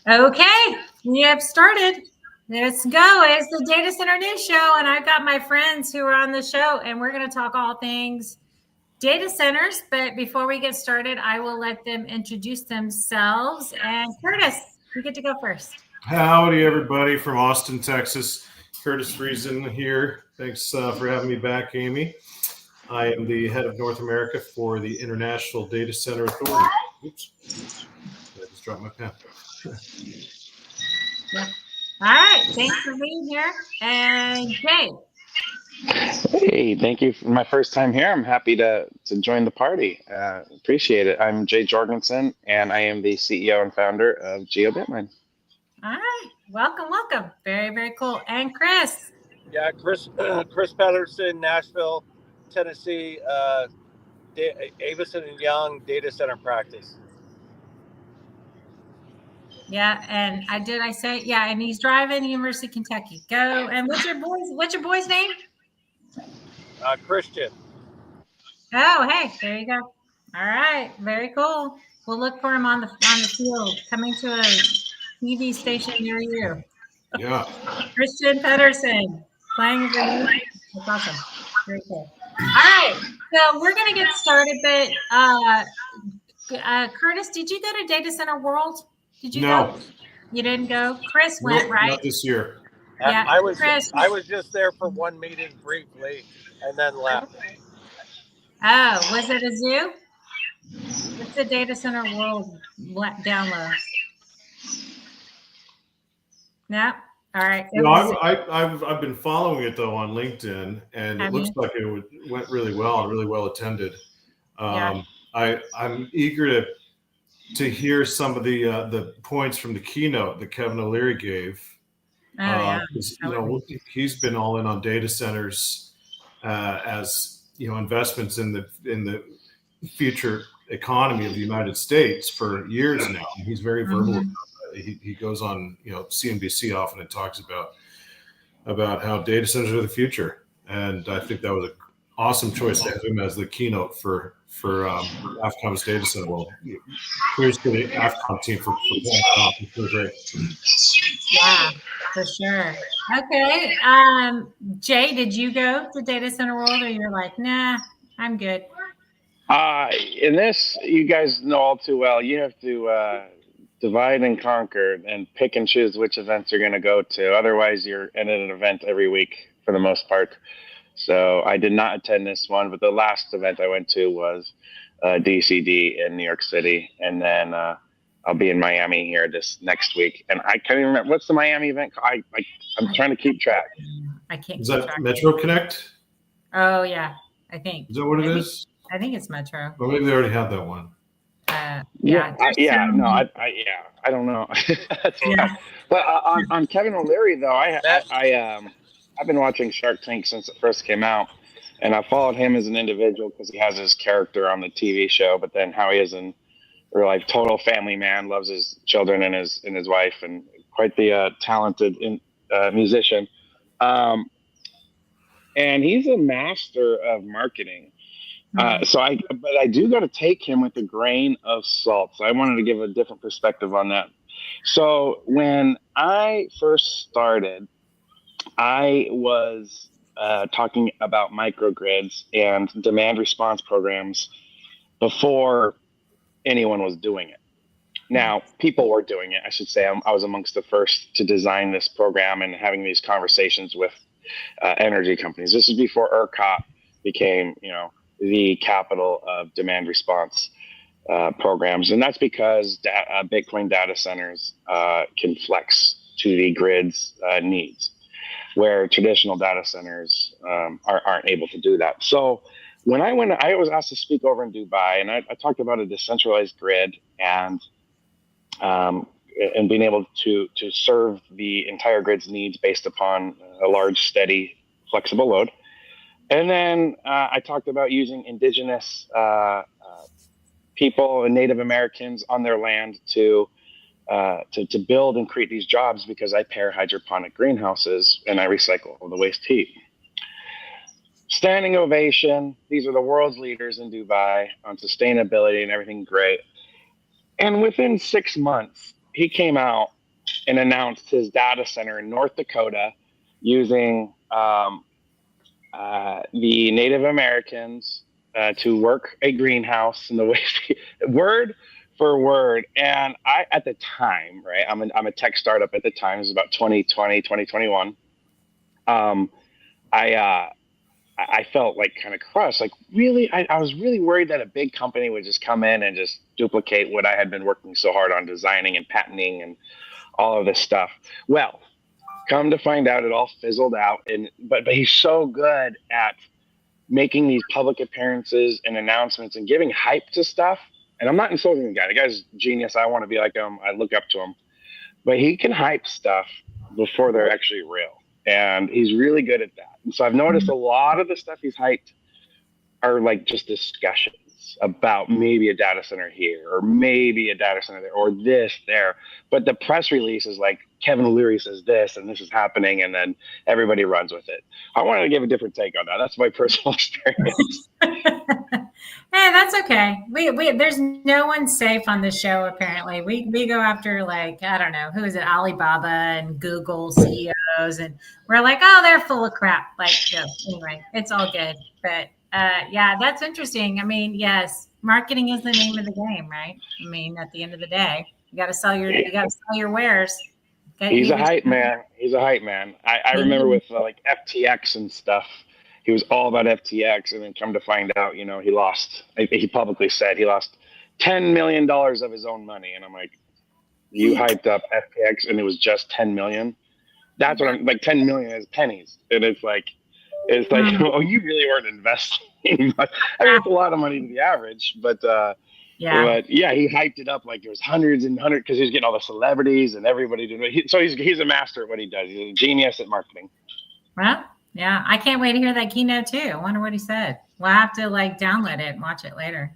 Okay, we have started. Let's go. It's the Data Center News Show, and I've got my friends who are on the show, and we're going to talk all things data centers. But before we get started, I will let them introduce themselves. And Curtis, you get to go first. Howdy, everybody from Austin, Texas. Curtis Reason here. Thanks for having me back, Amy. I am the head of North America for the International Data Center Authority. Oops. I just dropped my pen. Yeah. All right. Thanks for being here. And Jay. Hey, thank you for my first time here. I'm happy to join the party. Appreciate it. I'm Jay Jorgensen, and I am the CEO and founder of GeoBitMine. All right. Welcome, welcome. Very, very cool. And Chris. Yeah, Chris Patterson, Nashville, Tennessee, Avison and Young Data Center Practice. Yeah, and I say, yeah, and he's driving University of Kentucky. Go. And what's your boy's name? Christian. Oh, hey, there you go. All right, very cool. We'll look for him on the field, coming to a TV station near you. Yeah. Christian Pedersen playing with the That's awesome. Very cool. All right, so we're gonna get started, but Curtis, did you go to Data Center World? Did you No. go? You didn't go. Chris went, right? Not this year. Yeah, I was Chris. I was just there for one meeting briefly and then left. Oh, was it a zoo? What's the Data Center World download? No. All right. No, I've been following it though on LinkedIn, and it looks like it went really well and really well attended. Yeah. I'm eager to hear some of the points from the keynote that Kevin O'Leary gave. Oh, yeah. He's been all in on data centers as investments in the future economy of the United States for years now. He's very verbal about that. He goes on CNBC often and talks about how data centers are the future, and I think that was an awesome choice to have him as the keynote for AFCOM's Data Center World. Here's to the AFCOM team for great. Yeah, for sure. Okay. Jay, did you go to Data Center World, or you're like, nah, I'm good? In this, you guys know all too well, you have to divide and conquer and pick and choose which events you're going to go to. Otherwise, you're at an event every week for the most part. So I did not attend this one, but the last event I went to was DCD in New York City. And then I'll be in Miami here this next week. And I can't even remember. What's the Miami event? I'm trying to keep track. I can't. Is that Metro Connect? Oh, yeah. I think. Is that what it is? I think it's Metro. Or maybe they already had that one. I don't know. But on Kevin O'Leary though, I've been watching Shark Tank since it first came out, and I followed him as an individual because he has his character on the TV show, but then how he is in real life, total family man, loves his children and his wife, and quite the talented musician. And he's a master of marketing. But I do got to take him with a grain of salt. So I wanted to give a different perspective on that. So when I first started, I was talking about microgrids and demand response programs before anyone was doing it. Now, people were doing it, I should say. I was amongst the first to design this program and having these conversations with energy companies. This is before ERCOT became, the capital of demand response programs. And that's because Bitcoin data centers can flex to the grid's needs, where traditional data centers aren't able to do that. So when I was asked to speak over in Dubai, and I talked about a decentralized grid and being able to serve the entire grid's needs based upon a large, steady, flexible load. And then I talked about using indigenous people and Native Americans on their land to build and create these jobs, because I pair hydroponic greenhouses and I recycle the waste heat. Standing ovation. These are the world's leaders in Dubai on sustainability and everything great. And within 6 months, he came out and announced his data center in North Dakota using the Native Americans to work a greenhouse in the way word for word. And I, at the time, right, I'm a tech startup at the time. It was about 2020, 2021. I felt like kind of crushed. Like, really, I was really worried that a big company would just come in and just duplicate what I had been working so hard on designing and patenting and all of this stuff. Well, come to find out, it all fizzled out. But he's so good at making these public appearances and announcements and giving hype to stuff. And I'm not insulting the guy. The guy's genius. I want to be like him. I look up to him. But he can hype stuff before they're actually real. And he's really good at that. And so I've noticed a lot of the stuff he's hyped are like just discussions about maybe a data center here or maybe a data center there or this there. But the press release is like, Kevin O'Leary says this and this is happening, and then everybody runs with it. I wanted to give a different take on that. That's my personal experience. Hey, that's okay. We there's no one safe on the show. Apparently, we go after, like, I don't know, who is it, Alibaba and Google CEOs, and we're like, oh, they're full of crap. Like, anyway, it's all good. But yeah, that's interesting. I mean, yes, marketing is the name of the game, right? I mean, at the end of the day, you got to sell your wares. He's a hype man. He's a hype man. I remember with like FTX and stuff. He was all about FTX, and then come to find out, he lost. He publicly said he lost $10 million of his own money, and I'm like, you hyped up FTX, and it was just 10 million. That's what I'm like. 10 million is pennies, and it's like, oh, you really weren't investing much. I mean, it's a lot of money to the average, but yeah. But yeah, he hyped it up like it was hundreds and hundreds because he was getting all the celebrities and everybody doing it. So he's a master at what he does. He's a genius at marketing. Well, yeah, I can't wait to hear that keynote too. I wonder what he said. We'll have to download it and watch it later.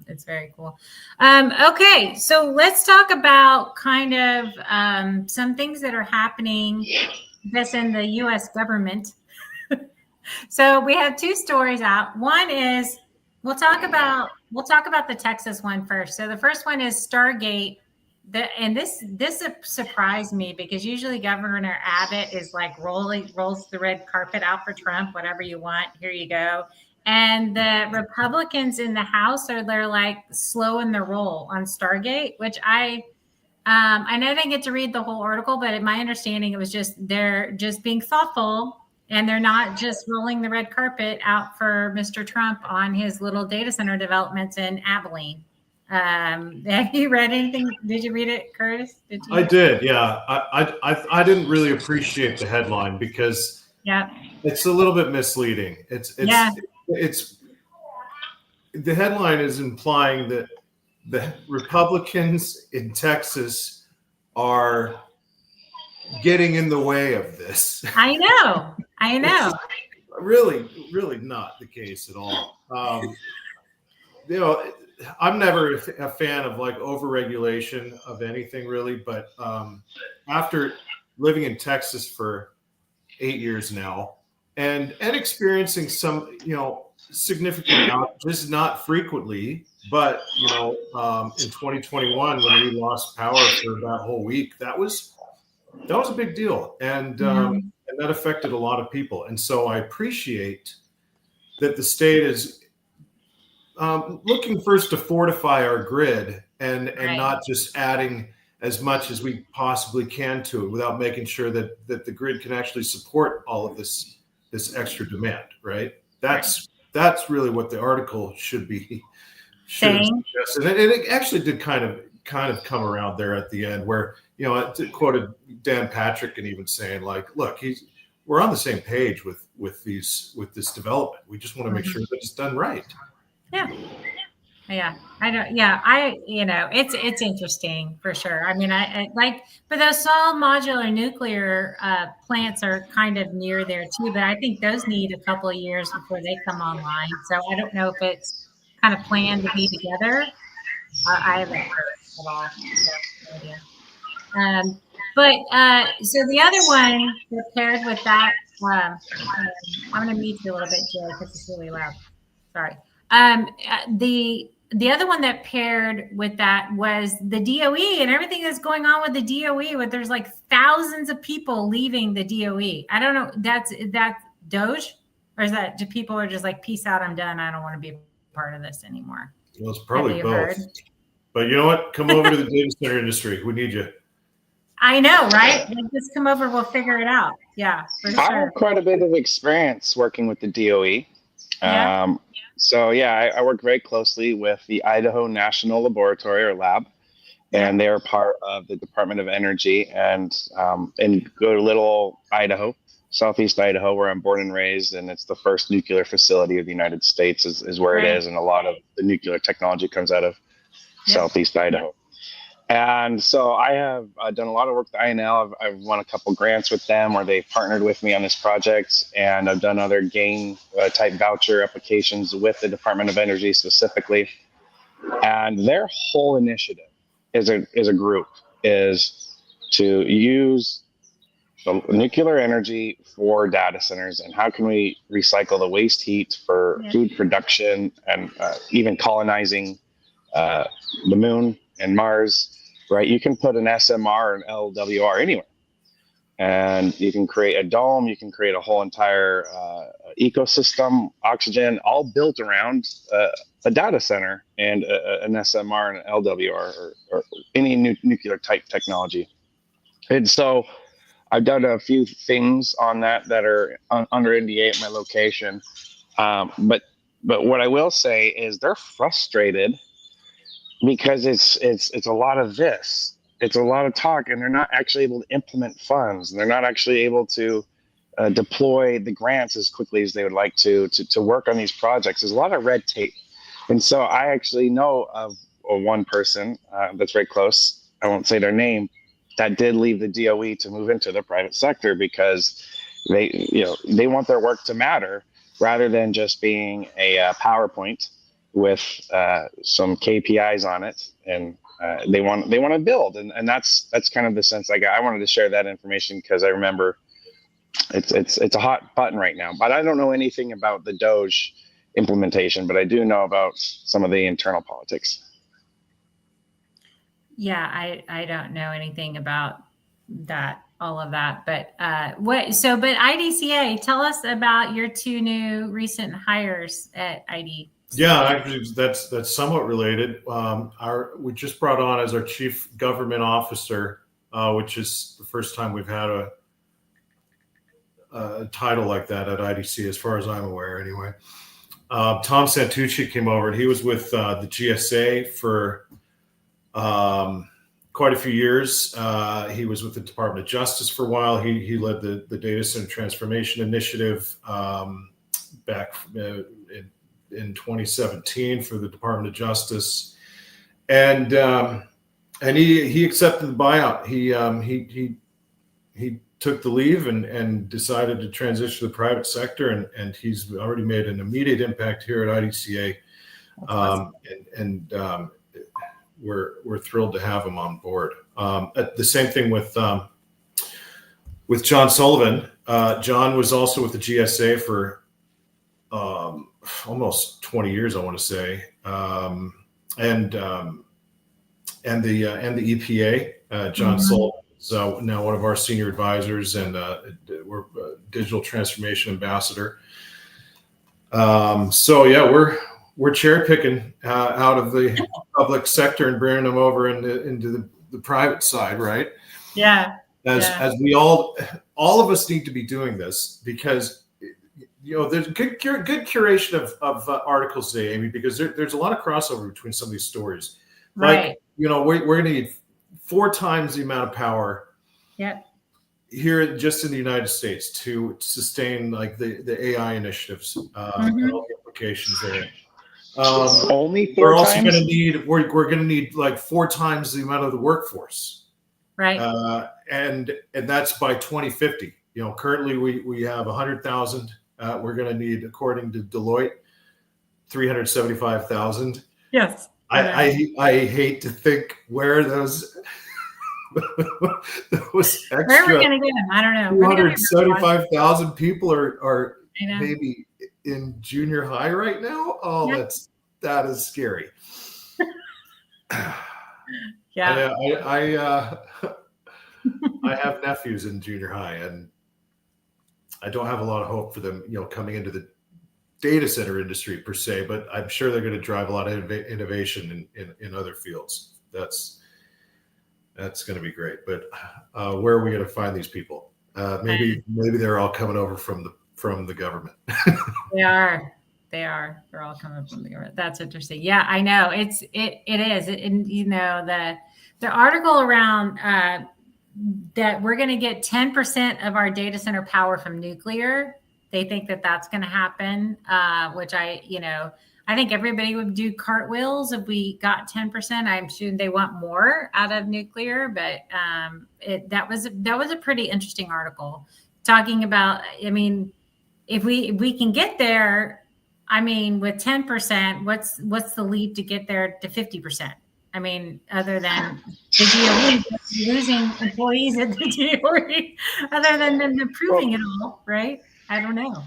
It's very cool. Okay, so let's talk about kind of some things that are happening, I guess, in the U.S. government. So we have two stories out. One is we'll talk about the Texas one first. So the first one is Stargate. And this surprised me because usually Governor Abbott is like rolls the red carpet out for Trump, whatever you want, here you go. And the Republicans in the House they're like slowing the roll on Stargate, which I know I didn't get to read the whole article, but in my understanding, it was just they're just being thoughtful. And they're not just rolling the red carpet out for Mr. Trump on his little data center developments in Abilene. Have you read anything? Did you read it, Curtis? Did you? I did, yeah. I didn't really appreciate the headline because it's a little bit misleading. It's the headline is implying that the Republicans in Texas are getting in the way of this. I know. Really, really not the case at all. I'm never a fan of like overregulation of anything really, but after living in Texas for 8 years now and experiencing some, significant outages, not frequently, but in 2021 when we lost power for that whole week, that was a big deal, and that affected a lot of people. And so I appreciate that the state is looking first to fortify our grid and not just adding as much as we possibly can to it without making sure that the grid can actually support all of this extra demand. Right. That's really what the article should be. And it actually did kind of come around there at the end where, it quoted Dan Patrick and even saying like, look, we're on the same page with this development. We just want to make sure that it's done right. Yeah. I don't. Yeah. It's interesting for sure. I mean, I like, but those small modular nuclear plants are kind of near there too. But I think those need a couple of years before they come online. So I don't know if it's kind of planned to be together. I haven't heard at all. So, no idea. So the other one that paired with that, I'm going to mute you a little bit, Joe, because it's really loud. Sorry. the other one that paired with that was the DOE and everything that's going on with the DOE. With there's like thousands of people leaving the DOE. I don't know. That's Doge, or is that people are just like, peace out, I'm done. I don't want to be a part of this anymore. Well, it's probably both. Heard? But you know what? Come over to the data center industry. We need you. I know, right? Just come over. We'll figure it out. Yeah, for sure. I have quite a bit of experience working with the DOE. Yeah. So yeah, I work very closely with the Idaho National Laboratory or Lab, and they're part of the Department of Energy. And go to Little Idaho, Southeast Idaho, where I'm born and raised, and it's the first nuclear facility of the United States is where it is, and a lot of the nuclear technology comes out of Southeast Idaho. And so I have done a lot of work with INL. I've won a couple grants with them where they've partnered with me on this project, and I've done other GAIN type voucher applications with the Department of Energy specifically. And their whole initiative is a group is to use the nuclear energy for data centers, and how can we recycle the waste heat for food production and even colonizing the moon and Mars. Right, you can put an SMR and LWR anywhere, and you can create a dome. You can create a whole entire ecosystem, oxygen, all built around a data center and an SMR and an LWR or any nuclear type technology. And so, I've done a few things on that are under NDA at my location, but what I will say is they're frustrated. Because it's a lot of this, it's a lot of talk, and they're not actually able to implement funds, and they're not actually able to deploy the grants as quickly as they would like to work on these projects. There's a lot of red tape, and so I actually know of one person that's very close. I won't say their name, that did leave the DOE to move into the private sector because they want their work to matter rather than just being a PowerPoint with some KPIs on it, and they want to build, and that's kind of the sense I got. I wanted to share that information because I remember it's a hot button right now. But I don't know anything about the Doge implementation, but I do know about some of the internal politics. Yeah, I don't know anything about that, all of that, but but IDCA, tell us about your two new recent hires at IDCA. Yeah, actually, that's somewhat related. We just brought on as our chief government officer, which is the first time we've had a title like that at IDC, as far as I'm aware, anyway. Tom Santucci came over, and he was with the GSA for quite a few years. He was with the Department of Justice for a while. He led the Data Center Transformation Initiative back in 2017 for the Department of Justice, and he accepted the buyout. He took the leave and decided to transition to the private sector, and he's already made an immediate impact here at IDCA. Awesome. We're thrilled to have him on board. The same thing with John Sullivan. John was also with the GSA for almost 20 years, I want to say, and the EPA. John Sullivan is now one of our senior advisors, and we're a digital transformation ambassador. So yeah, we're cherry picking out of the public sector and bringing them over into the private side, right? Yeah. As we all of us need to be doing this, because there's good curation of articles today, Amy, because there's a lot of crossover between some of these stories. Right. Like, we're going to need 4 times the amount of power. Yep. Here, just in the United States, to sustain like the AI initiatives and all the implications there. Only 4 we're times? also going to need we're going to need like 4 times the amount of the workforce. Right. And that's by 2050. Currently we have 100,000. We're going to need, according to Deloitte, 375,000. Yes. I hate to think where those extra, where are we going to get them? I don't know. 275,000 people are maybe in junior high right now. Oh, yep. That's that is scary. Yeah. I have nephews in junior high, and I don't have a lot of hope for them, coming into the data center industry per se, but I'm sure they're going to drive a lot of innovation in other fields. That's going to be great. But where are we going to find these people? Maybe they're all coming over from the government. They are. They're all coming from the government. That's interesting. Yeah, I know. It is. And the article around that we're going to get 10% of our data center power from nuclear. They think that that's going to happen, which I think everybody would do cartwheels if we got 10%. I'm sure they want more out of nuclear, but that was a pretty interesting article talking about. I mean, if we can get there, I mean, with 10%, what's the leap to get there to 50%? I mean, other than the DOE losing employees at the DOE, other than them improving it all, right? I don't know.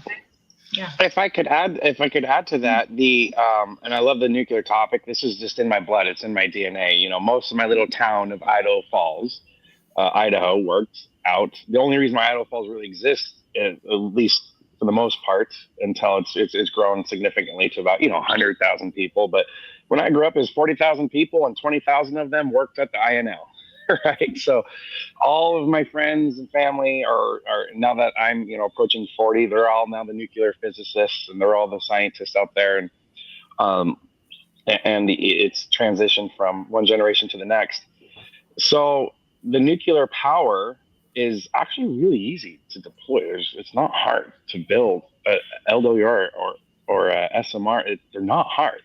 Yeah. If I could add to that, and I love the nuclear topic. This is just in my blood. It's in my DNA. Most of my little town of Idaho Falls, Idaho, worked out. The only reason why Idaho Falls really exists, at least for the most part, until it's grown significantly to about 100,000 people. But when I grew up, it was 40,000 people, and 20,000 of them worked at the INL. Right. So all of my friends and family are now that I'm, approaching 40, they're all now the nuclear physicists, and they're all the scientists out there. And it's transitioned from one generation to the next. So the nuclear power is actually really easy to deploy. It's not hard to build a LWR or a SMR. They're not hard.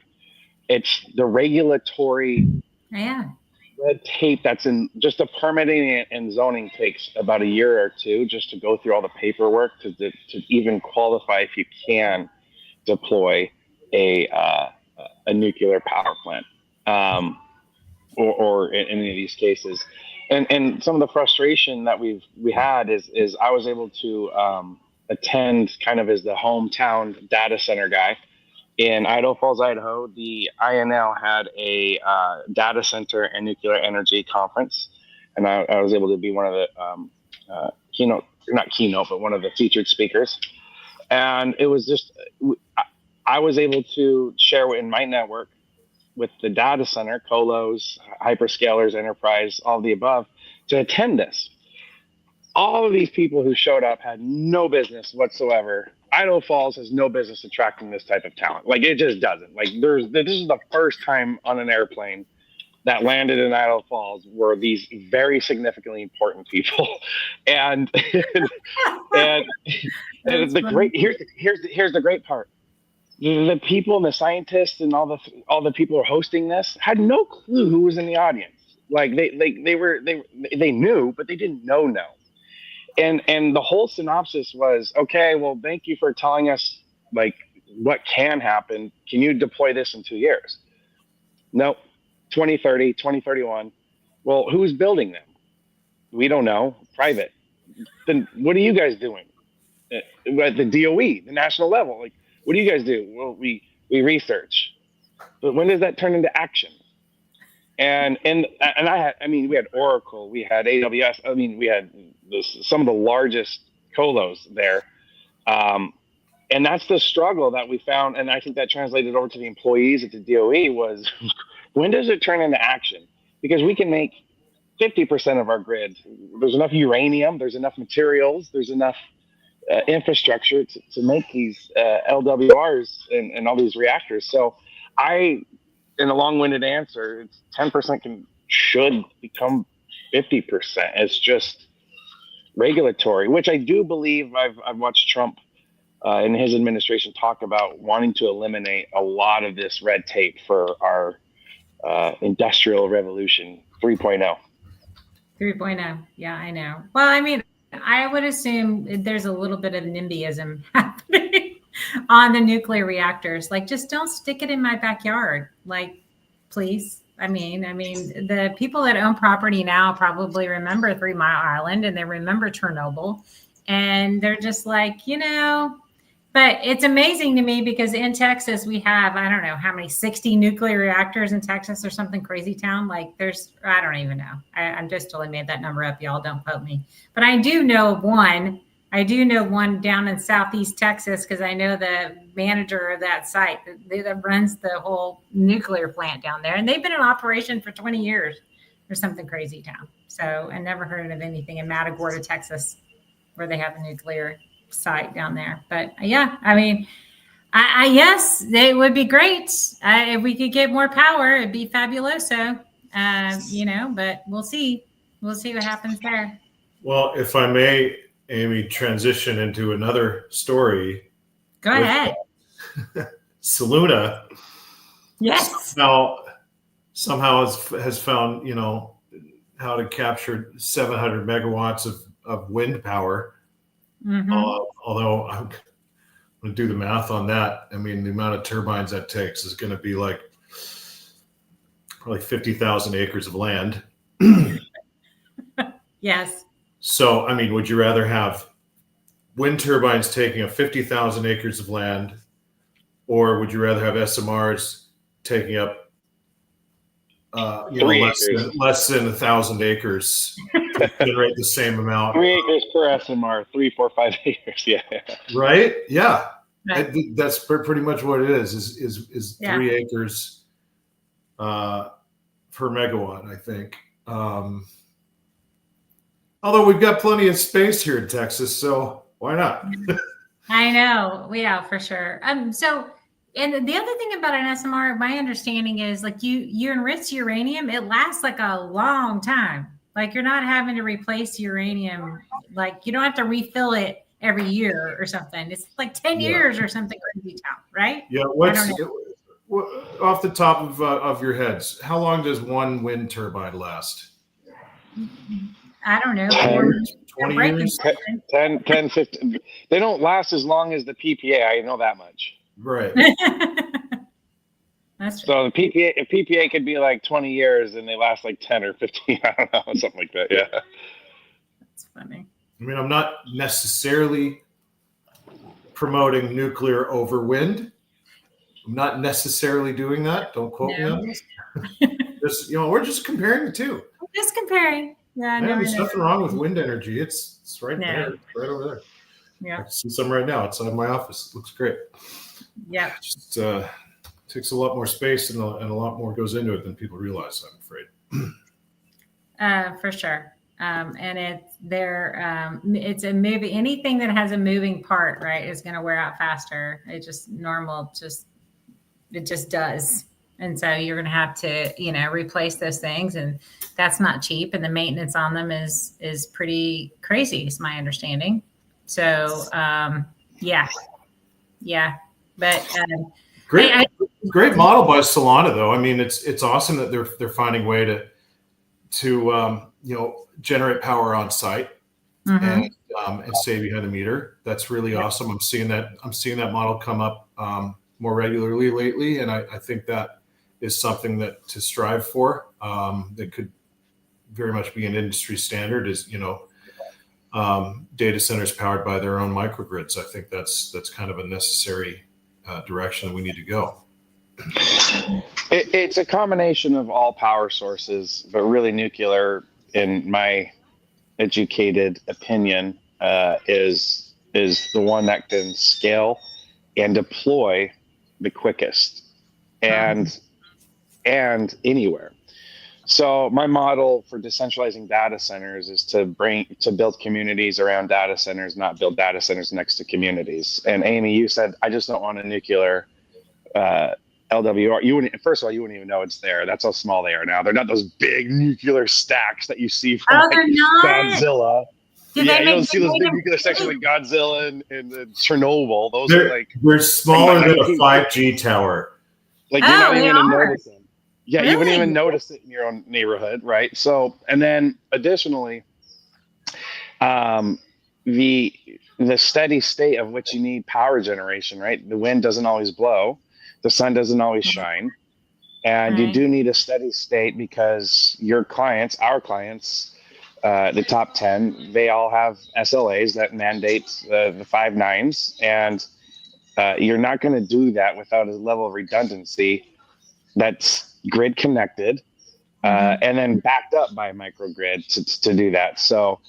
It's the regulatory red tape that's in just the permitting and zoning takes about a year or two just to go through all the paperwork to even qualify if you can deploy a nuclear power plant or in any of these cases. And some of the frustration that we had is I was able to attend kind of as the hometown data center guy. In Idaho Falls, Idaho, the INL had a data center and nuclear energy conference, and I was able to be one of the one of the featured speakers. And it was just, I was able to share in my network with the data center, colos, hyperscalers, enterprise, all the above, to attend this. All of these people who showed up had no business whatsoever. Idaho Falls has no business attracting this type of talent. Like, it just doesn't. Like, this is the first time on an airplane that landed in Idaho Falls were these very significantly important people. And here's the great part. The people and the scientists and all the people who are hosting this had no clue who was in the audience. Like, they knew, but they didn't know. And the whole synopsis was, okay, well, thank you for telling us like what can happen. Can you deploy this in 2 years? Nope. 2030, 2031. Well, who's building them? We don't know. Private. Then what are you guys doing at the DOE, the national level? Like, what do you guys do? Well, we research. But when does that turn into action? And we had Oracle, we had AWS. I mean, we had some of the largest colos there. And that's the struggle that we found. And I think that translated over to the employees at the DOE was, when does it turn into action? Because we can make 50% of our grid. There's enough uranium, there's enough materials, there's enough infrastructure to make these LWRs and all these reactors. So in a long-winded answer, it's 10% should become 50%. It's just regulatory, which I do believe I've watched Trump in his administration talk about wanting to eliminate a lot of this red tape for our industrial revolution 3.0. 3.0. Yeah, I know. Well, I mean, I would assume there's a little bit of NIMBYism happening on the nuclear reactors. Like, just don't stick it in my backyard. Like, please. I mean, the people that own property now probably remember 3 Mile Island and they remember Chernobyl, and they're just like, but But it's amazing to me because in Texas, we have, I don't know how many, 60 nuclear reactors in Texas or something crazy town. Like I don't even know. I'm just totally made that number up. Y'all don't quote me. But I do know one. I do know one down in Southeast Texas because I know the manager of that site that runs the whole nuclear plant down there. And they've been in operation for 20 years or something crazy town. So I never heard of anything in Matagorda, Texas, where they have a nuclear site down there. But yeah, I mean, I yes, they would be great. If we could get more power, it'd be fabuloso. But we'll see. We'll see what happens there. Well, if I may, Amy, transition into another story. Go ahead. Saluna. Yes. Somehow has found, how to capture 700 megawatts of wind power. Mm-hmm. Although I'm going to do the math on that. I mean, the amount of turbines that takes is going to be like probably 50,000 acres of land. Yes. So, I mean, would you rather have wind turbines taking up 50,000 acres of land, or would you rather have SMRs taking up less than 1,000 acres to generate the same amount? 3 acres per SMR, 3, 4, 5 acres. Yeah. Right. Yeah. Right. That's pretty much what it is 3 acres per megawatt, I think. Although we've got plenty of space here in Texas, so why not? I know. Yeah, for sure. So, and the other thing about an SMR, my understanding is like you enrich uranium, it lasts like a long time. Like you're not having to replace uranium. Like you don't have to refill it every year or something. It's like 10 years or something crazy town, right? Yeah. Off the top of your heads, how long does one wind turbine last? I don't know. 20 years? 10, 15. They don't last as long as the PPA. I know that much. Right. That's true. So the PPA could be like 20 years and they last like 10 or 15. I don't know, something like that. Yeah. That's funny. I mean, I'm not necessarily promoting nuclear over wind. I'm not necessarily doing that. Don't quote me on this. We're just comparing the two. Just comparing. Yeah, there's nothing wrong with wind energy. It's right there, right over there. Yeah. I can see some right now outside my office. It looks great. Yeah. It just takes a lot more space and a lot more goes into it than people realize, I'm afraid. For sure. And it's a movie. Anything that has a moving part, right, is going to wear out faster. It just does. And so you're going to have to, replace those things, and that's not cheap. And the maintenance on them is pretty crazy, is my understanding. So, yeah. But great model by Solana, though. I mean, it's awesome that they're finding a way to generate power on site and stay behind the meter. That's really awesome. I'm seeing that model come up more regularly lately, and I think that is something that to strive for. That could very much be an industry standard. Is data centers powered by their own microgrids. I think that's kind of a necessary direction that we need to go. It's a combination of all power sources, but really nuclear, in my educated opinion, is the one that can scale and deploy the quickest and anywhere. So my model for decentralizing data centers is to build communities around data centers, not build data centers next to communities. And Amy, you said, I just don't want a nuclear LWR. First of all, you wouldn't even know it's there. That's how small they are now. They're not those big nuclear stacks that you see from Godzilla. You don't see those big nuclear stacks like Godzilla and Chernobyl. They're smaller than a 5G tower. Like you're not even going to notice them. Yeah, really? You wouldn't even notice it in your own neighborhood, right? So, and then additionally, the steady state of which you need power generation, right? The wind doesn't always blow, the sun doesn't always shine, and you do need a steady state because our clients, the top 10, they all have SLAs that mandate the 5 nines, and You're not going to do that without a level of redundancy that's grid connected and then backed up by a microgrid to do that. So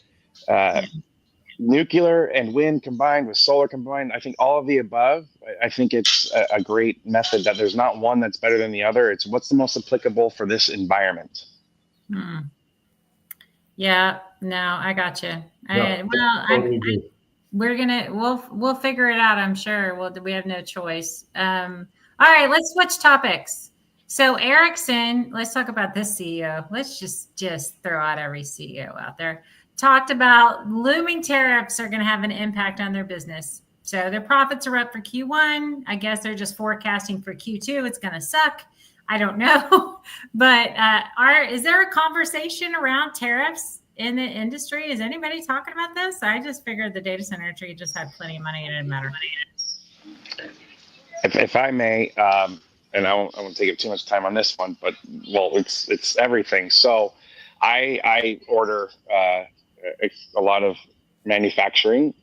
nuclear and wind combined with solar combined, I think all of the above, I think it's a great method that there's not one that's better than the other. It's what's the most applicable for this environment. Yeah, no, I got you. Yeah, We'll figure it out. I'm sure. We have no choice. All right, let's switch topics. So Ericsson, let's talk about this CEO. Let's just throw out every CEO out there. Talked about looming tariffs are going to have an impact on their business. So their profits are up for Q1. I guess they're just forecasting for Q2. It's going to suck. I don't know. But is there a conversation around tariffs in the industry? Is anybody talking about this? I just figured the data center industry just had plenty of money and it didn't matter. If I may, and I won't take up too much time on this one, but it's everything. So I order a lot of manufacturing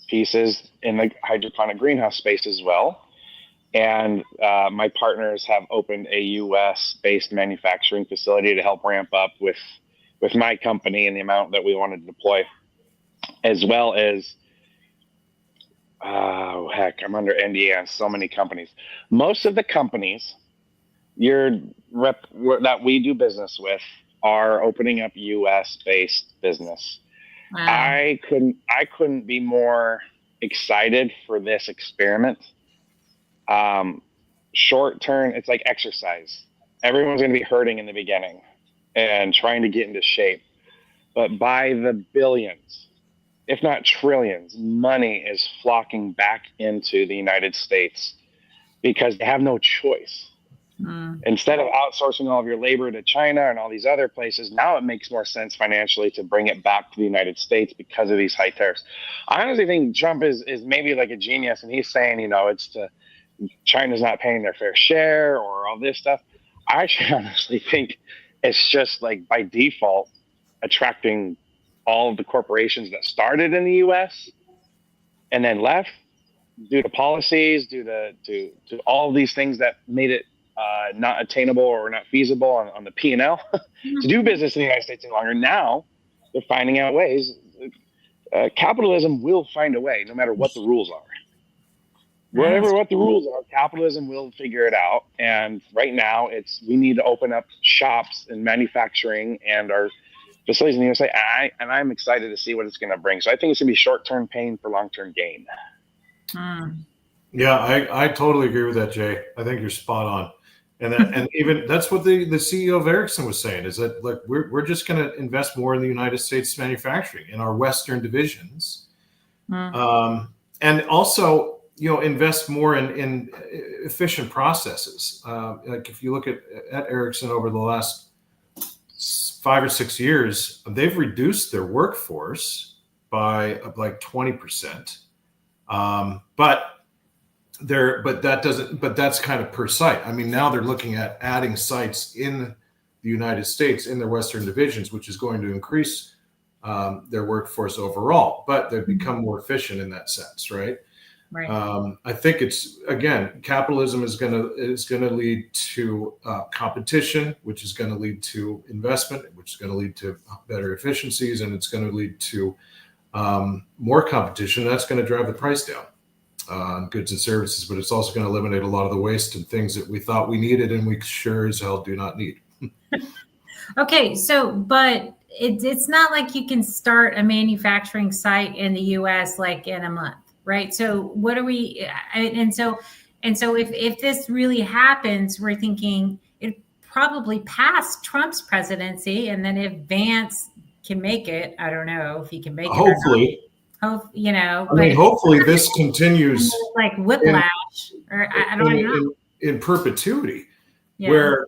pieces in the hydroponic greenhouse space as well. And my partners have opened a U.S.-based manufacturing facility to help ramp up with my company and the amount that we want to deploy, as well as, I'm under NDA on so many companies. Most of the companies that we do business with are opening up U.S.-based business. Wow. I couldn't be more excited for this experiment. Short term, it's like exercise. Everyone's going to be hurting in the beginning and trying to get into shape. But by the billions, if not trillions, money is flocking back into the United States because they have no choice. Instead of outsourcing all of your labor to China and all these other places, now it makes more sense financially to bring it back to the United States because of these high tariffs. I honestly think Trump is maybe like a genius, and he's saying, it's China's not paying their fair share or all this stuff. I actually honestly think it's just like by default attracting all of the corporations that started in the U.S. and then left due to policies, due to all of these things that made it not attainable or not feasible on the P&L to do business in the United States any longer. Now they're finding out ways. Capitalism will find a way, no matter what the rules are. What the rules are, capitalism will figure it out. And right now, we need to open up shops and manufacturing and our facilities in the USA. And I'm excited to see what it's going to bring. So I think it's going to be short-term pain for long-term gain. Yeah, I totally agree with that, Jay. I think you're spot on. And even that's what the CEO of Ericsson was saying, is that, look, we're just going to invest more in the United States manufacturing in our Western divisions. And also, invest more in efficient processes. Like if you look at Ericsson over the last 5 or 6 years, they've reduced their workforce by like 20%. But that's kind of per site. I mean, now they're looking at adding sites in the United States in their Western divisions, which is going to increase their workforce overall, but they've become more efficient in that sense, right? Right. I think it's, again, capitalism is going to lead to competition, which is going to lead to investment, which is going to lead to better efficiencies, and it's going to lead to more competition. That's going to drive the price down on goods and services, but it's also going to eliminate a lot of the waste and things that we thought we needed and we sure as hell do not need. Okay, but it's not like you can start a manufacturing site in the U.S. like in a month. Right. So what are we? And so if this really happens, we're thinking it probably passed Trump's presidency. And then if Vance can make it, I don't know if he can make it. Hopefully. Hopefully this continues like whiplash I don't know. In perpetuity, where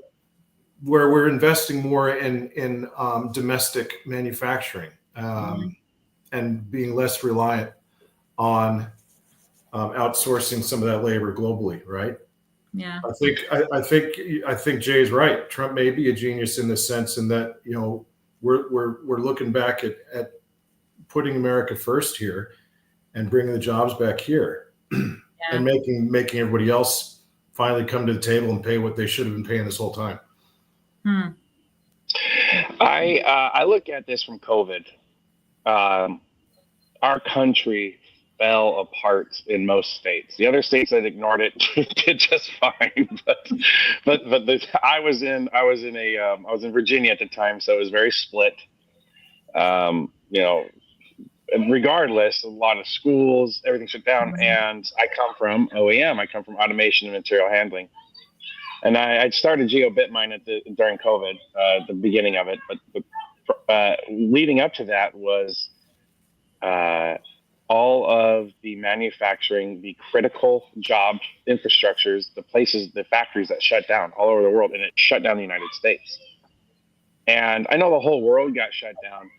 we're investing more in domestic manufacturing and being less reliant on outsourcing some of that labor globally, right? Yeah. I think Jay's right. Trump may be a genius in this sense, in that we're looking back at putting America first here and bringing the jobs back here. and making everybody else finally come to the table and pay what they should have been paying this whole time. I look at this from COVID. Our country fell apart in most states. The other states that ignored it did just fine. I was in Virginia at the time, so it was very split. Regardless, a lot of schools, everything shut down. And I come from OEM. I come from automation and material handling. And I started GeoBitMine during COVID, the beginning of it. But leading up to that was all of the manufacturing, the critical job infrastructures, the factories that shut down all over the world, and it shut down the United States. And I know the whole world got shut down,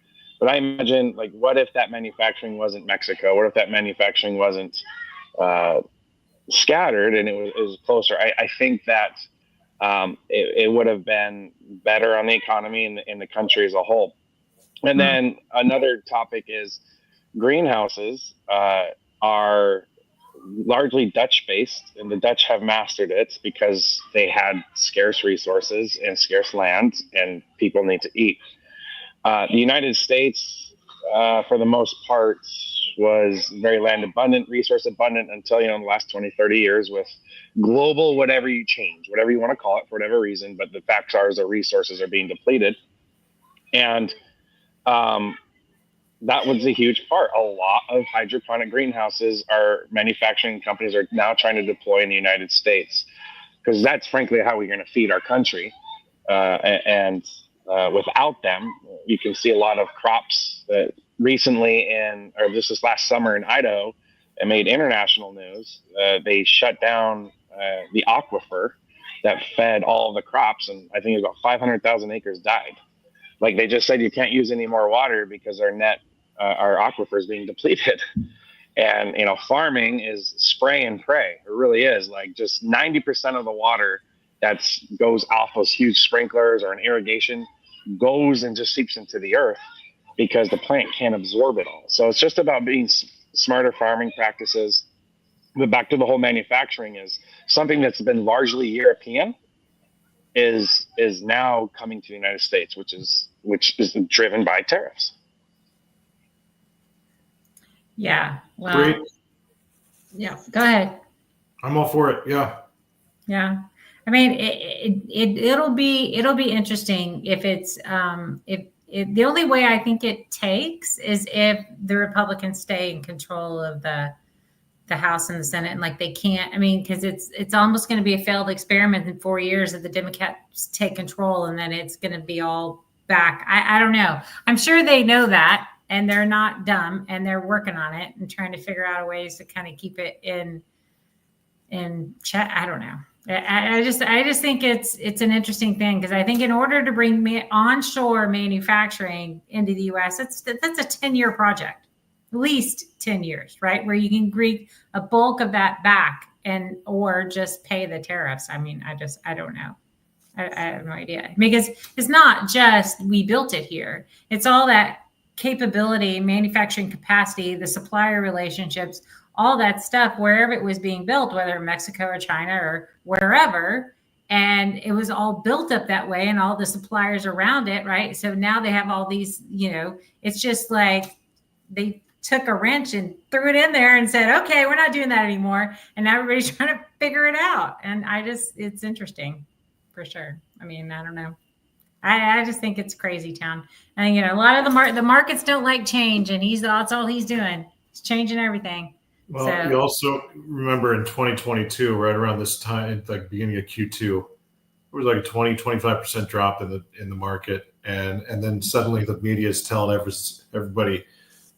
but I imagine, like, what if that manufacturing wasn't Mexico? What if that manufacturing wasn't scattered and it was closer? I think that it would have been better on the economy in the country as a whole. And then another topic is greenhouses are largely Dutch-based, and the Dutch have mastered it because they had scarce resources and scarce land, and people need to eat. The United States, for the most part, was very land abundant, resource abundant until, in the last 20, 30 years with global, whatever you want to call it for whatever reason. But the facts are the resources are being depleted. And that was a huge part. A lot of hydroponic greenhouses manufacturing companies are now trying to deploy in the United States, because that's frankly how we're going to feed our country. Without them, you can see a lot of crops that recently this last summer in Idaho, it made international news. They shut down the aquifer that fed all of the crops, and I think about 500,000 acres died. Like, they just said you can't use any more water because our aquifer is being depleted. And farming is spray and pray. It really is. Like, just 90% of the water that goes off those huge sprinklers or an irrigation goes and just seeps into the earth because the plant can't absorb it all. So it's just about being smarter farming practices. But back to the whole manufacturing, is something that's been largely European is now coming to the United States, which is driven by tariffs. Yeah. Well, Great. Yeah. Go ahead. I'm all for it. Yeah. Yeah. I mean, it'll be interesting if it's the only way I think it takes is if the Republicans stay in control of the House and the Senate, and like they can't. I mean, because it's almost going to be a failed experiment in 4 years if the Democrats take control, and then it's going to be all back. I don't know. I'm sure they know that, and they're not dumb, and they're working on it and trying to figure out ways to kind of keep it in check. I don't know. I just think it's an interesting thing, because I think in order to bring onshore manufacturing into the U.S., that's a 10-year project, at least 10 years, right? Where you can bring a bulk of that back or just pay the tariffs. I mean, I don't know. I have no idea, because it's not just we built it here. It's all that capability, manufacturing capacity, the supplier relationships, all that stuff, wherever it was being built, whether Mexico or China or wherever. And it was all built up that way, and all the suppliers around it, right? So now they have all these, it's just like they took a wrench and threw it in there and said, okay, we're not doing that anymore. And now everybody's trying to figure it out. And it's interesting for sure. I mean, I don't know. I just think it's crazy town. And, a lot of the markets don't like change, and that's all he's doing. He's changing everything. Well, you also remember in 2022, right around this time, like beginning of Q2, there was like a 20-25% drop in the market, and then suddenly the media is telling everybody,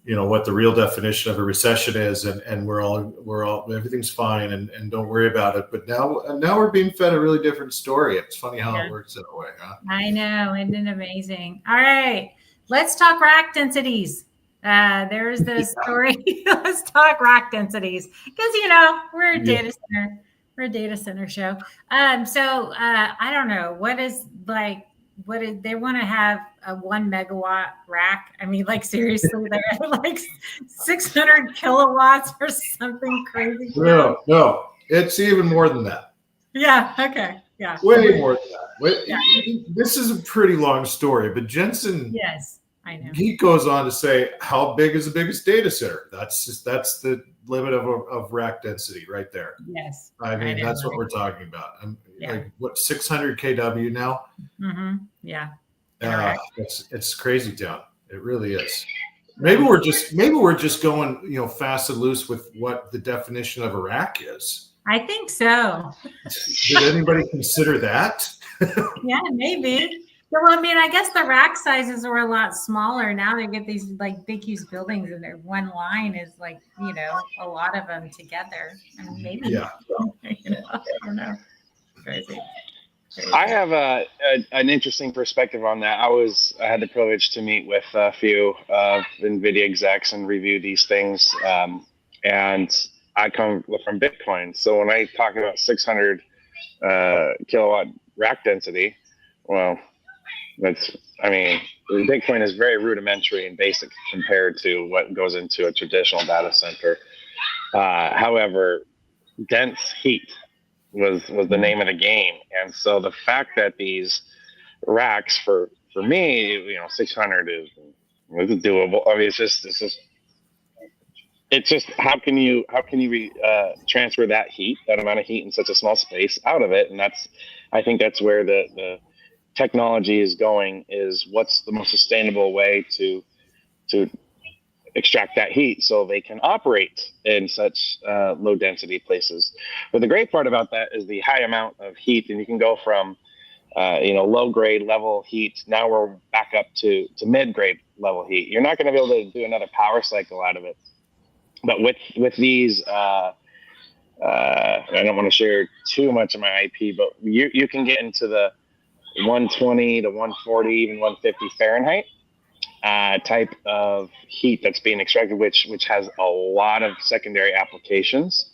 what the real definition of a recession is, and we're all everything's fine and don't worry about it. But now we're being fed a really different story. It's funny how it works that way, huh? I know, isn't it amazing? All right, let's talk rack densities. There's this story. Let's talk rack densities, because we're a data center. We're a data center show. So I don't know what is like they want to have a 1 megawatt rack. I mean, like seriously, they're like 600 kilowatts or something crazy. No, it's even more than that. Yeah. Okay. Yeah. Way more than that. This is a pretty long story, but Jensen. Yes, I know. He goes on to say, how big is the biggest data center? That's the limit of rack density right there. Yes. I mean, that's what we're talking about. Like what, 600 kW now? Mm-hmm. Yeah. It's crazy town. It really is. Maybe we're just going, fast and loose with what the definition of a rack is. I think so. Did anybody consider that? Yeah, maybe. Well, I mean, I guess the rack sizes are a lot smaller now. They get these like big, huge buildings, and their one line is like, a lot of them together. And maybe, yeah. I don't know. Crazy. I have an interesting perspective on that. I had the privilege to meet with a few NVIDIA execs and review these things, and I come from Bitcoin. So when I talk about 600 kilowatt rack density, well, Bitcoin is very rudimentary and basic compared to what goes into a traditional data center. However, dense heat was the name of the game. And so the fact that these racks for me, 600 is doable. I mean, it's just how can you transfer that amount of heat in such a small space out of it? And I think that's where the technology is going, is what's the most sustainable way to extract that heat so they can operate in such low density places. But the great part about that is the high amount of heat, and you can go from low grade level heat. Now we're back up to mid grade level heat. You're not going to be able to do another power cycle out of it. But with these, I don't want to share too much of my IP, but you can get into the 120 to 140, even 150 Fahrenheit type of heat that's being extracted, which has a lot of secondary applications.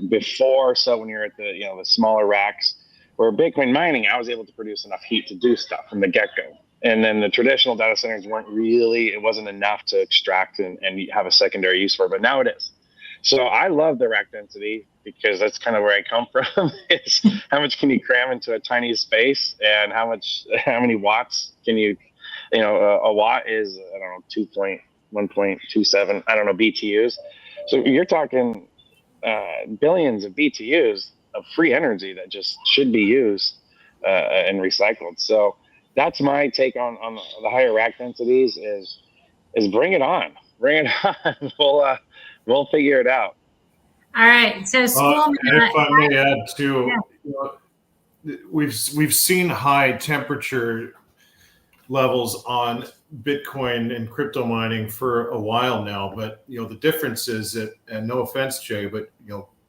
Before, so when you're at the smaller racks, where Bitcoin mining, I was able to produce enough heat to do stuff from the get-go. And then the traditional data centers it wasn't enough to extract and have a secondary use for, but now it is. So I love the rack density because that's kind of where I come from. Is how much can you cram into a tiny space, and how many watts can you, a watt is, I don't know, 1.27, I don't know, BTUs. So you're talking billions of BTUs of free energy that just should be used and recycled. So that's my take on the higher rack densities is bring it on. We'll figure it out. All right. So school. If I may add too, we've seen high temperature levels on Bitcoin and crypto mining for a while now, but the difference is that, and no offense, Jay, but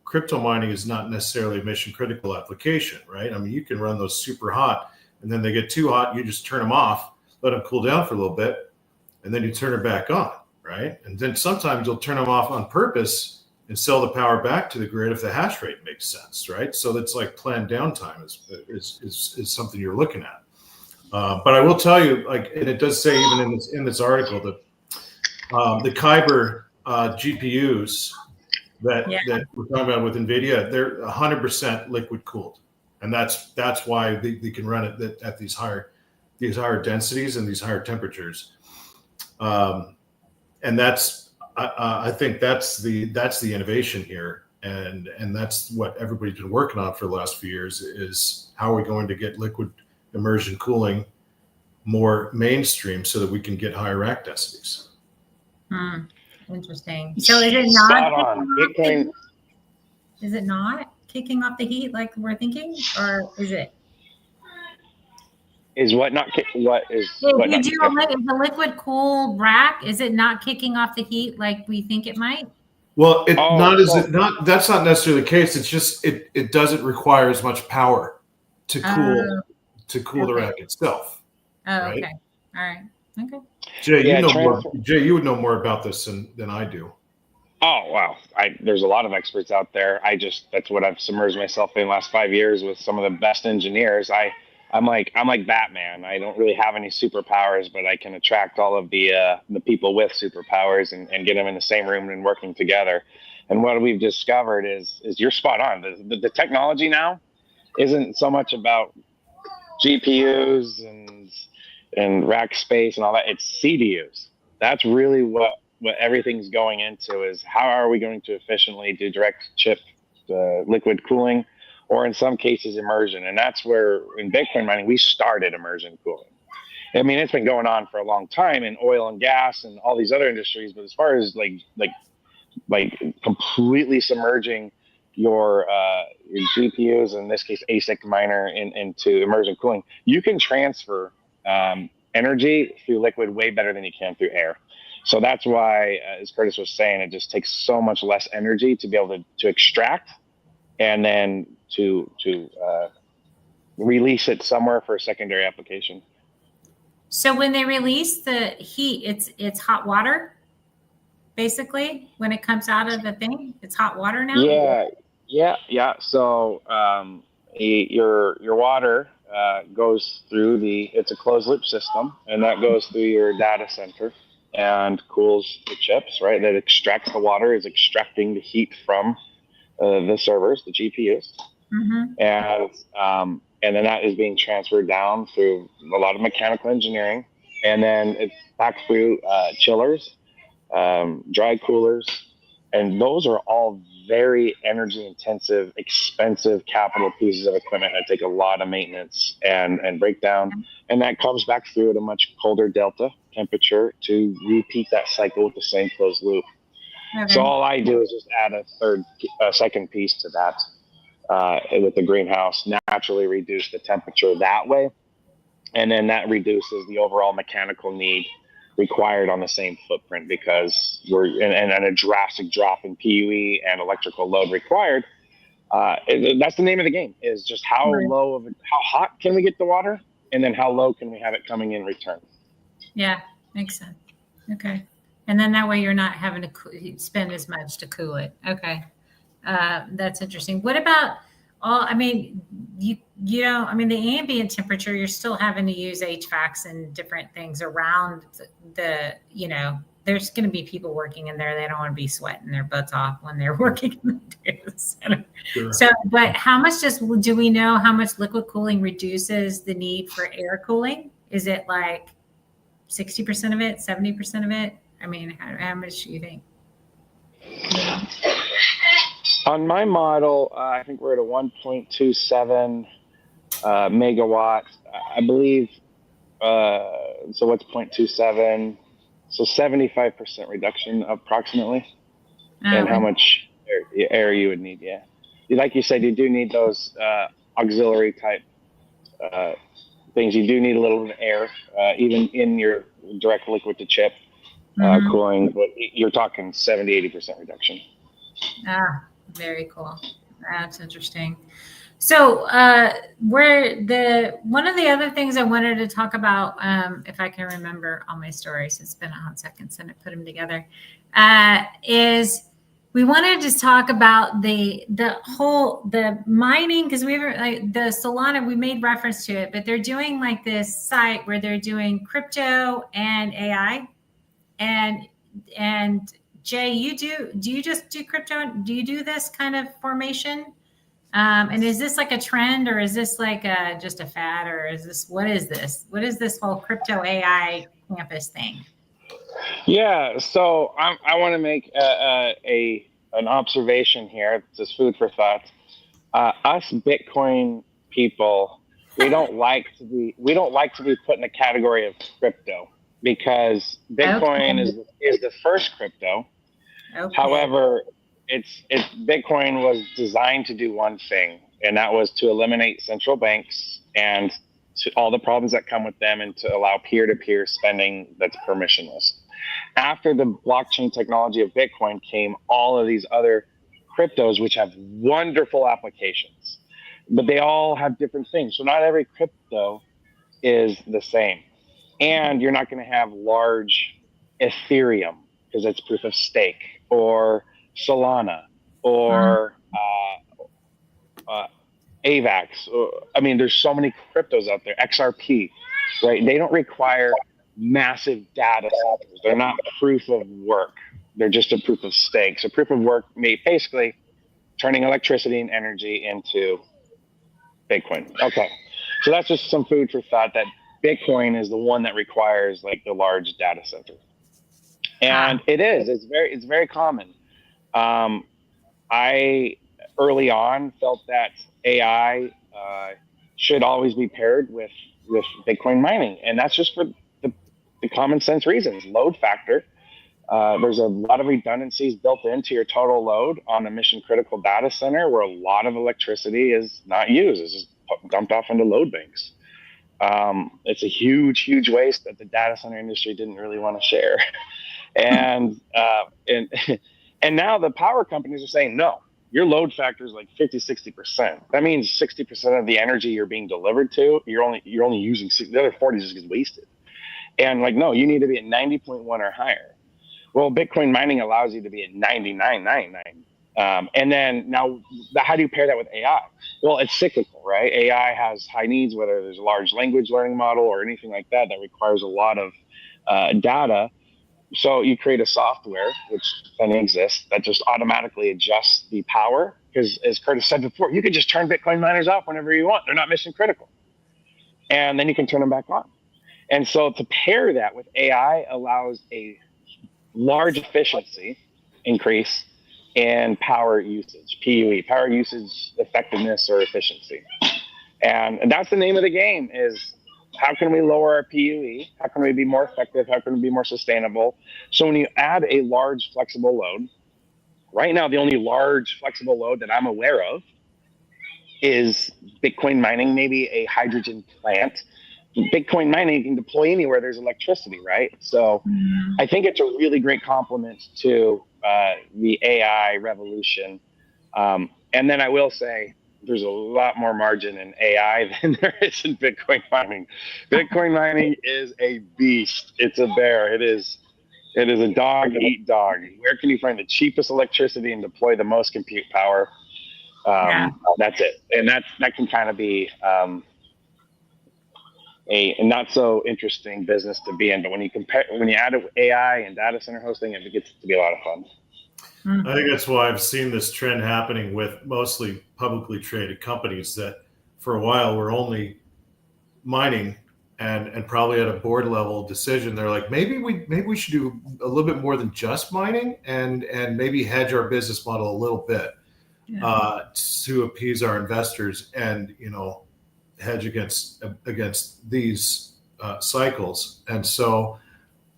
crypto mining is not necessarily a mission critical application, right? I mean, you can run those super hot, and then they get too hot, you just turn them off, let them cool down for a little bit, and then you turn it back on, right? And then sometimes you'll turn them off on purpose and sell the power back to the grid if the hash rate makes sense, right? So that's like planned downtime is something you're looking at. But I will tell you, and it does say even in this article that the Kyber GPUs that we're talking about with NVIDIA, they're 100% liquid cooled, and that's why they can run it at these higher densities and these higher temperatures. And I think that's the innovation here, and that's what everybody's been working on for the last few years, is how are we going to get liquid immersion cooling more mainstream so that we can get higher rack densities. Interesting. So is it not kicking off the heat like we're thinking, or is it? Is what not? What is? If you do a liquid cool rack, is it not kicking off the heat like we think it might? Well, that's not necessarily the case. It's just it doesn't require as much power to cool the rack itself. Oh, right? Okay. All right. Okay. Jay, you would know more about this than I do. Oh, wow. There's a lot of experts out there. That's what I've submerged myself in the last 5 years with some of the best engineers. I'm like Batman. I don't really have any superpowers, but I can attract all of the people with superpowers and get them in the same room and working together. And what we've discovered is you're spot on. The technology now isn't so much about GPUs and rack space and all that. It's CDUs. That's really what everything's going into, is how are we going to efficiently do direct chip liquid cooling, or in some cases immersion. And that's where in Bitcoin mining we started immersion cooling. I mean, it's been going on for a long time in oil and gas and all these other industries, but as far as like completely submerging your GPUs, in this case ASIC miner, into immersion cooling, you can transfer energy through liquid way better than you can through air. So that's why, as Curtis was saying, it just takes so much less energy to be able to extract and then to release it somewhere for a secondary application. So when they release the heat, it's hot water, basically, when it comes out of the thing. It's hot water now? Yeah. So your water goes through it's a closed loop system, and that goes through your data center and cools the chips, right? That extracts the water, is extracting the heat from the servers, the GPUs. Mm-hmm. And then that is being transferred down through a lot of mechanical engineering, and then it's back through chillers, dry coolers, and those are all very energy intensive, expensive capital pieces of equipment that take a lot of maintenance and breakdown. And that comes back through at a much colder delta temperature to repeat that cycle with the same closed loop. Okay. So all I do is just add a second piece to that with the greenhouse, naturally reduce the temperature that way. And then that reduces the overall mechanical need required on the same footprint, because we're and a drastic drop in PUE and electrical load required. That's the name of the game, is just how hot can we get the water, and then how low can we have it coming in return. Yeah, makes sense. Okay. And then that way you're not having to spend as much to cool it. Okay. That's interesting. What about the ambient temperature, you're still having to use HVACs and different things around there's going to be people working in there. They don't want to be sweating their butts off when they're working in the data center. Sure. So, but do we know how much liquid cooling reduces the need for air cooling? Is it like 60% of it, 70% of it? I mean, how much do you think? On my model, I think we're at a 1.27 megawatt, I believe. So what's 0.27? So 75% reduction approximately. And how much air you would need, yeah. Like you said, you do need those auxiliary type things. You do need a little bit of air, even in your direct liquid to chip cooling, but you're talking 70-80% reduction. Very cool. That's interesting. So one of the other things I wanted to talk about, if I can remember all my stories, it's been a hot second since I put them together, is we wanted to just talk about the mining, because we were like the Solana, we made reference to it, but they're doing like this site where they're doing crypto and AI, and Jay, do you just do crypto? Do you do this kind of formation? And is this like a trend, or is this like just a fad, or what is this? What is this whole crypto AI campus thing? Yeah, so I want to make an observation here. This is food for thought. Us Bitcoin people, we don't like to be put in the category of crypto, because Bitcoin is the first crypto. Okay. However, Bitcoin was designed to do one thing, and that was to eliminate central banks and all the problems that come with them, and to allow peer-to-peer spending that's permissionless. After the blockchain technology of Bitcoin came all of these other cryptos, which have wonderful applications, but they all have different things. So not every crypto is the same. And you're not going to have large Ethereum, because it's proof of stake, or Solana, or AVAX. I mean, there's so many cryptos out there. XRP, right? They don't require massive data centers. They're not proof of work. They're just a proof of stake. So proof of work, basically turning electricity and energy into Bitcoin. Okay. So that's just some food for thought, that Bitcoin is the one that requires like the large data center. And it's very common. I early on felt that AI should always be paired with Bitcoin mining. And that's just for the common sense reasons. Load factor. There's a lot of redundancies built into your total load on a mission critical data center where a lot of electricity is not used. It's just dumped off into load banks. It's a huge waste that the data center industry didn't really want to share. And now the power companies are saying, no, your load factor is like 50-60%. That means 60% of the energy you're being delivered to, you're only using 60, the other 40 just gets wasted. And like, no, you need to be at 90.1 or higher. Well, Bitcoin mining allows you to be at 99.99. And then now, how do you pair that with AI? Well, it's cyclical, right? AI has high needs, whether there's a large language learning model or anything like that requires a lot of data. So you create a software, which then exists, that just automatically adjusts the power. Because as Curtis said before, you can just turn Bitcoin miners off whenever you want. They're not mission critical. And then you can turn them back on. And so to pair that with AI allows a large efficiency increase in power usage, PUE, power usage effectiveness or efficiency. And that's the name of the game, is how can we lower our PUE? How can we be more effective? How can we be more sustainable? So when you add a large flexible load, right now the only large flexible load that I'm aware of is Bitcoin mining, maybe a hydrogen plant. Bitcoin mining you can deploy anywhere there's electricity, right? So I think it's a really great complement to the AI revolution. And then I will say, there's a lot more margin in AI than there is in Bitcoin mining. Bitcoin mining is a beast. It's a bear. It is a dog eat dog. Where can you find the cheapest electricity and deploy the most compute power? That's it. And that can kind of be a not so interesting business to be in. But when you add it with AI and data center hosting, it gets to be a lot of fun. I think that's why I've seen this trend happening with mostly publicly traded companies that for a while were only mining and probably at a board level decision. They're like, maybe we should do a little bit more than just mining and maybe hedge our business model a little bit to appease our investors and, hedge against these cycles. And so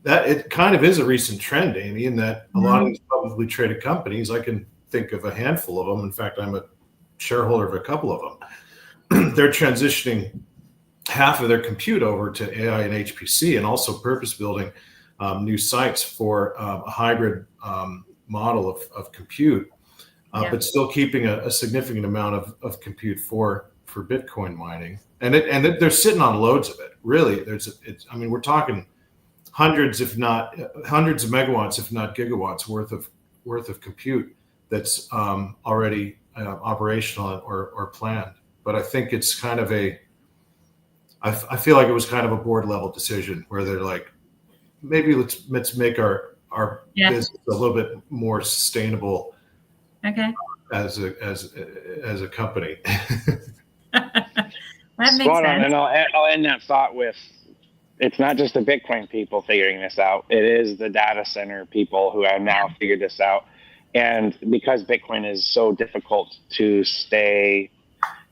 that it kind of is a recent trend, Amy, in that a lot of these publicly traded companies, I can think of a handful of them. In fact, I'm a shareholder of a couple of them. They're transitioning half of their compute over to AI and HPC, and also purpose building new sites for a hybrid model of compute, but still keeping a significant amount of compute for Bitcoin mining. And they're sitting on loads of it. Really, we're talking hundreds of megawatts, if not gigawatts worth of compute that's already operational or planned. But I think it's kind of I feel like it was kind of a board level decision where they're like, maybe let's make our business a little bit more sustainable. Okay. As a company. That makes sense. And I'll end that thought with, it's not just the Bitcoin people figuring this out. It is the data center people who have now figured this out. And because Bitcoin is so difficult to stay,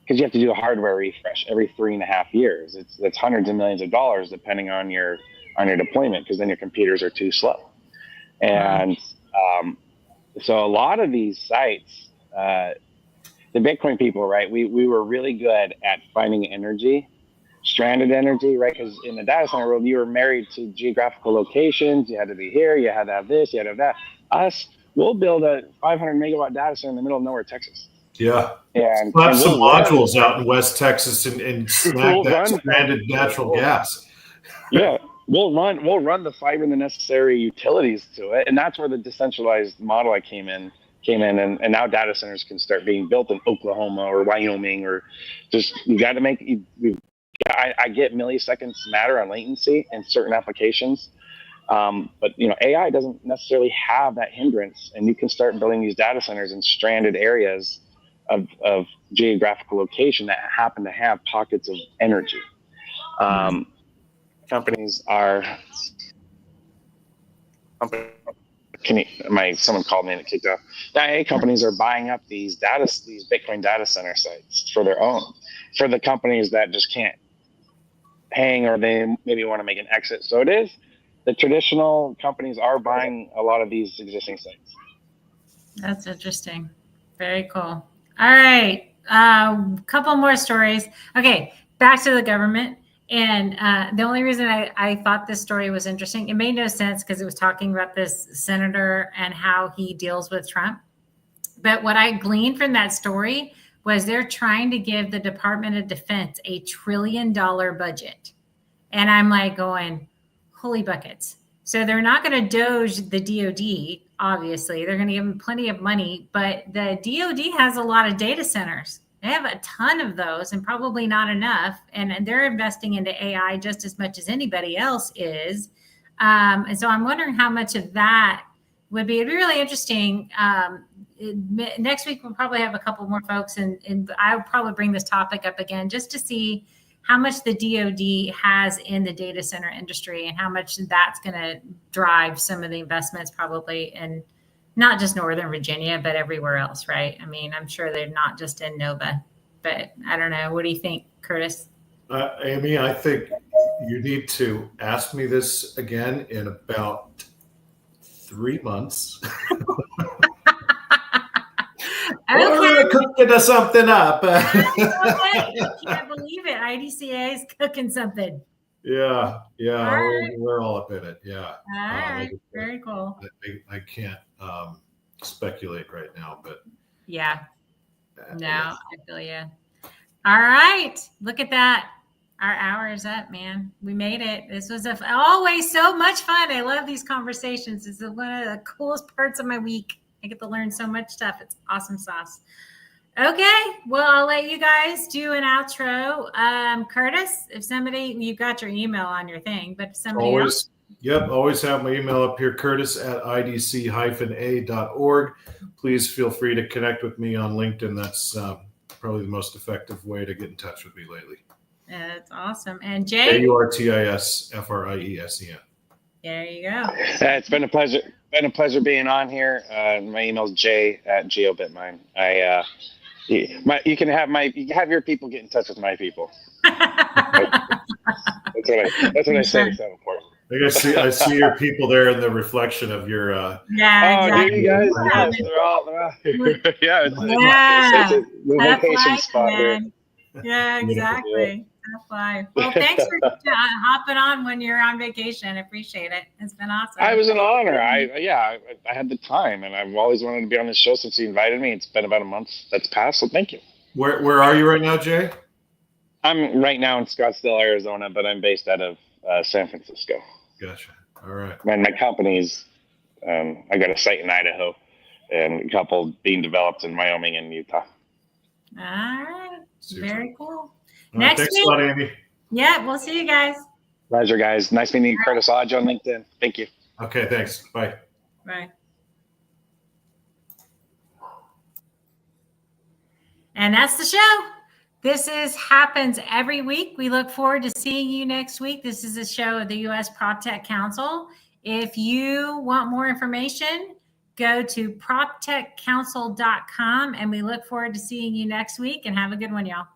because you have to do a hardware refresh every 3.5 years. It's hundreds of millions of dollars depending on your deployment, because then your computers are too slow. And so a lot of these sites, the Bitcoin people, right? We were really good at finding energy, stranded energy, right? Because in the data center world, you were married to geographical locations. You had to be here. You had to have this. You had to have that. Us, we'll build a 500 megawatt data center in the middle of nowhere, Texas. Yeah. And some modules out in West Texas and snack that stranded natural gas. Yeah. We'll run the fiber and the necessary utilities to it. And that's where the decentralized model I came came in, and now data centers can start being built in Oklahoma or Wyoming, or just you got to make. I get milliseconds matter on latency in certain applications, but AI doesn't necessarily have that hindrance, and you can start building these data centers in stranded areas of geographical location that happen to have pockets of energy. Companies are. Someone called me and it kicked off. AI companies are buying up these Bitcoin data center sites for their own, for the companies that just can't hang, or they maybe want to make an exit. So it is, the traditional companies are buying a lot of these existing sites. That's interesting. Very cool. All right. Couple more stories. Okay. Back to the government. And the only reason I thought this story was interesting, it made no sense because it was talking about this senator and how he deals with Trump. But what I gleaned from that story was they're trying to give the Department of Defense $1 trillion budget. And I'm like going, holy buckets. So they're not going to doge the DOD, obviously. They're going to give them plenty of money. But the DOD has a lot of data centers. They have a ton of those and probably not enough. And they're investing into AI just as much as anybody else is. And so I'm wondering how much of that would be. It'd be really interesting. Next week, we'll probably have a couple more folks. And I'll probably bring this topic up again just to see how much the DOD has in the data center industry and how much that's going to drive some of the investments probably in not just Northern Virginia, but everywhere else, right? I mean, I'm sure they're not just in Nova, but I don't know. What do you think, Curtis? Amy, I think you need to ask me this again in about 3 months. Okay. Cooking something up. I can't believe it. IDCA is cooking something. Yeah. Right. We're all up in it. Yeah. All right. Very cool. I can't speculate right now, but yeah. No, I feel you. All right. Look at that. Our hour is up, man. We made it. This was always so much fun. I love these conversations. This is one of the coolest parts of my week. I get to learn so much stuff. It's awesome sauce. Okay. Well, I'll let you guys do an outro. Curtis, if somebody, you've got your email on your thing, but if somebody else. Yep. Always have my email up here, curtis@idc-a.org. Please feel free to connect with me on LinkedIn. That's probably the most effective way to get in touch with me lately. That's awesome. And Jay? AURTISFRIESEN. There you go. It's been a pleasure. Being on here. My email is j@geobitmine. You can have your people get in touch with my people. That's what I say. It's so important. I see your people there in the reflection of your. Yeah, exactly. You guys, they're all it's a vacation spot here. Yeah, exactly. Well, thanks for hopping on when you're on vacation. I appreciate it. It's been awesome. It was an honor. I had the time, and I've always wanted to be on this show since you invited me. It's been about a month that's passed, so thank you. Where are you right now, Jay? I'm right now in Scottsdale, Arizona, but I'm based out of San Francisco. Gotcha. All right. And my company's, I got a site in Idaho and a couple being developed in Wyoming and Utah. All right. Super. Very cool. Next week. Thanks a lot, Amy. Yeah, we'll see you guys. Pleasure, guys. Nice meeting you, Curtis Hodge on LinkedIn. Thank you. Okay, thanks. Bye. Bye. And that's the show. This happens every week. We look forward to seeing you next week. This is a show of the U.S. PropTech Council. If you want more information, go to proptechcouncil.com, and we look forward to seeing you next week, and have a good one, y'all.